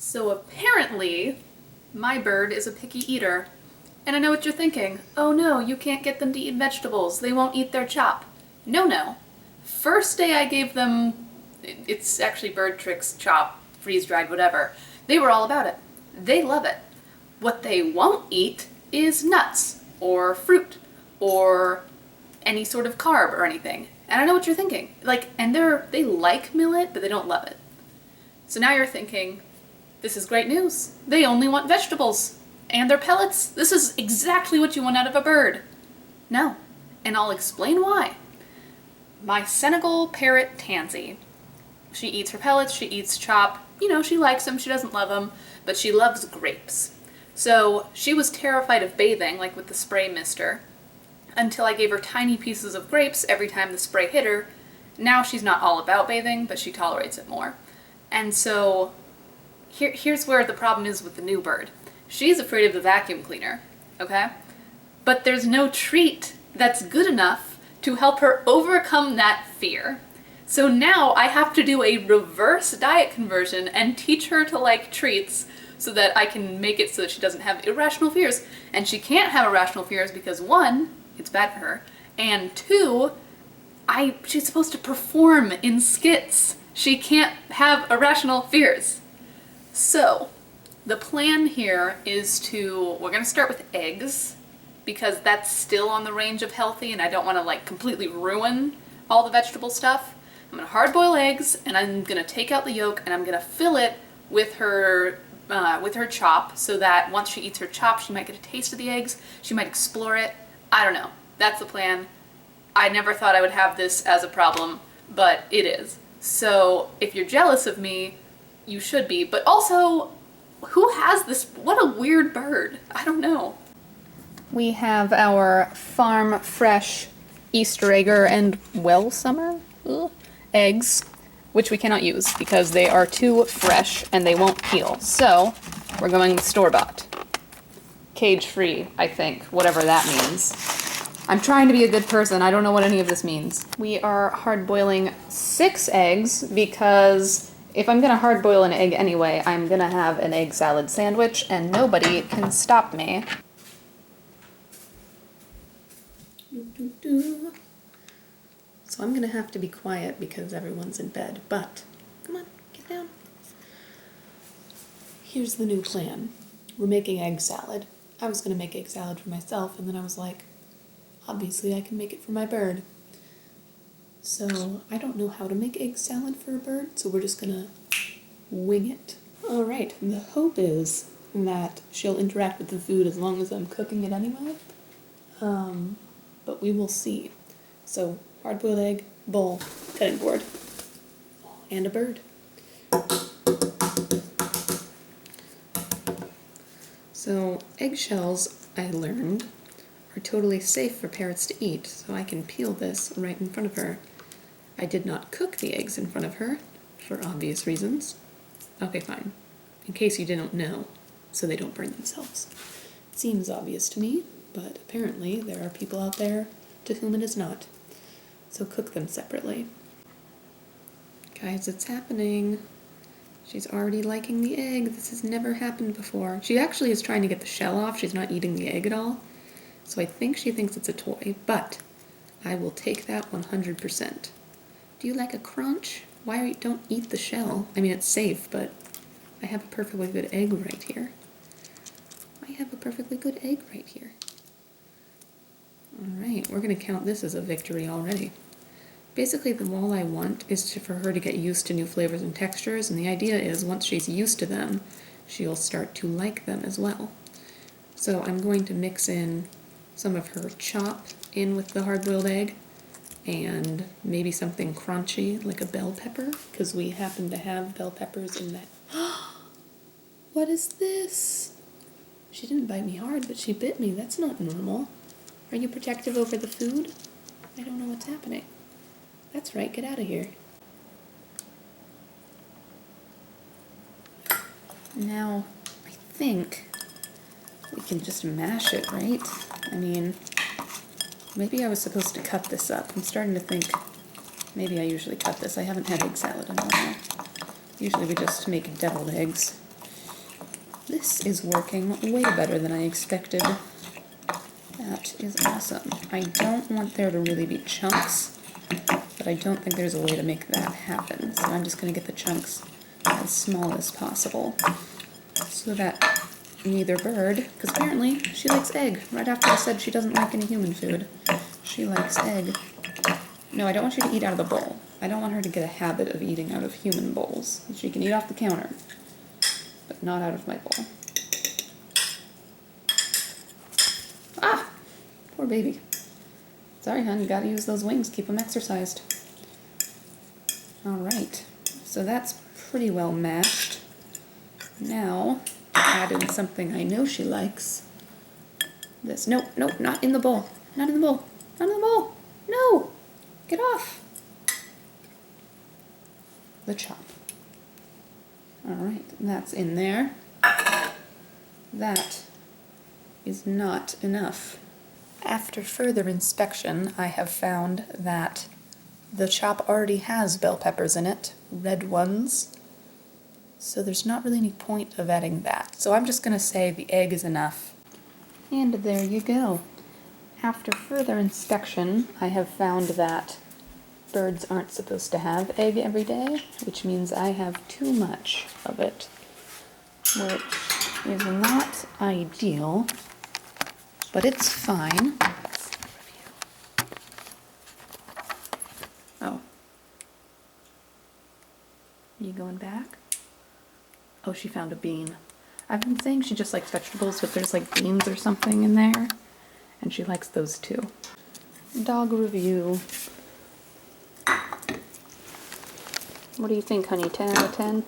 So apparently, my bird is a picky eater. And I know what you're thinking. Oh no, you can't get them to eat vegetables. They won't eat their chop. No. First day I gave them, it's actually Bird Tricks chop, freeze-dried, whatever. They were all about it. They love it. What they won't eat is nuts, or fruit, or any sort of carb or anything. And I know what you're thinking. They like millet, but they don't love it. So now you're thinking, this is great news. They only want vegetables. And their pellets. This is exactly what you want out of a bird. No. And I'll explain why. My Senegal parrot, Tansy. She eats her pellets, she eats chop. You know, she likes them, she doesn't love them, but she loves grapes. So she was terrified of bathing, like with the spray mister, until I gave her tiny pieces of grapes every time the spray hit her. Now she's not all about bathing, but she tolerates it more. And so here's where the problem is with the new bird. She's afraid of the vacuum cleaner, okay? But there's no treat that's good enough to help her overcome that fear. So now I have to do a reverse diet conversion and teach her to like treats so that I can make it so that she doesn't have irrational fears. And she can't have irrational fears because one, it's bad for her, and two, she's supposed to perform in skits. She can't have irrational fears. So, the plan here is we're gonna start with eggs, because that's still on the range of healthy and I don't wanna like completely ruin all the vegetable stuff. I'm gonna hard boil eggs and I'm gonna take out the yolk and I'm gonna fill it with her chop so that once she eats her chop, she might get a taste of the eggs, she might explore it. I don't know. That's the plan. I never thought I would have this as a problem, but it is. So if you're jealous of me, you should be, but also, who has this? What a weird bird. I don't know. We have our farm fresh Easter egger and well summer eggs, which we cannot use because they are too fresh and they won't peel. So we're going with store-bought. Cage-free, I think, whatever that means. I'm trying to be a good person. I don't know what any of this means. We are hard-boiling 6 eggs because if I'm gonna hard-boil an egg anyway, I'm gonna have an egg salad sandwich and nobody can stop me. So I'm gonna have to be quiet because everyone's in bed, but come on, get down. Here's the new plan. We're making egg salad. I was gonna make egg salad for myself and then I was like, obviously I can make it for my bird. So I don't know how to make egg salad for a bird, so we're just gonna wing it. Alright, the hope is that she'll interact with the food as long as I'm cooking it anyway. But we will see. So, hard-boiled egg, bowl, cutting board, and a bird. So, eggshells, I learned, are totally safe for parrots to eat, so I can peel this right in front of her. I did not cook the eggs in front of her, for obvious reasons. Okay, fine. In case you didn't know, so they don't burn themselves. It seems obvious to me, but apparently there are people out there to whom it is not. So cook them separately. Guys, it's happening. She's already liking the egg. This has never happened before. She actually is trying to get the shell off. She's not eating the egg at all. So I think she thinks it's a toy, but I will take that 100%. Do you like a crunch? Don't eat the shell? I mean, it's safe, but I have a perfectly good egg right here. Alright, we're going to count this as a victory already. Basically, all I want is for her to get used to new flavors and textures, and the idea is once she's used to them, she'll start to like them as well. So I'm going to mix in some of her chop in with the hard-boiled egg, and maybe something crunchy, like a bell pepper, because we happen to have bell peppers in that. What is this? She didn't bite me hard, but she bit me. That's not normal. Are you protective over the food? I don't know what's happening. That's right, get out of here. Now, I think we can just mash it, right? I mean, maybe I was supposed to cut this up. I'm starting to think maybe I usually cut this. I haven't had egg salad in a while. Usually we just make deviled eggs. This is working way better than I expected. That is awesome. I don't want there to really be chunks, but I don't think there's a way to make that happen. So I'm just going to get the chunks as small as possible so that neither bird, because apparently she likes egg. Right after I said she doesn't like any human food, she likes egg. No, I don't want you to eat out of the bowl. I don't want her to get a habit of eating out of human bowls. She can eat off the counter, but not out of my bowl. Ah! Poor baby. Sorry, hon, you gotta use those wings. Keep them exercised. Alright, so that's pretty well mashed. Now, add in something I know she likes. This. Nope, nope, not in the bowl. Not in the bowl. Not in the bowl. No! Get off! The chop. Alright, that's in there. That is not enough. After further inspection, I have found that the chop already has bell peppers in it, red ones, so there's not really any point of adding that. So I'm just going to say the egg is enough. And there you go. After further inspection, I have found that birds aren't supposed to have egg every day, which means I have too much of it, which is not ideal, but it's fine. Oh. You going back? Oh, she found a bean. I've been saying she just likes vegetables, but there's like beans or something in there, and she likes those too. Dog review. What do you think, honey? 10 out of 10?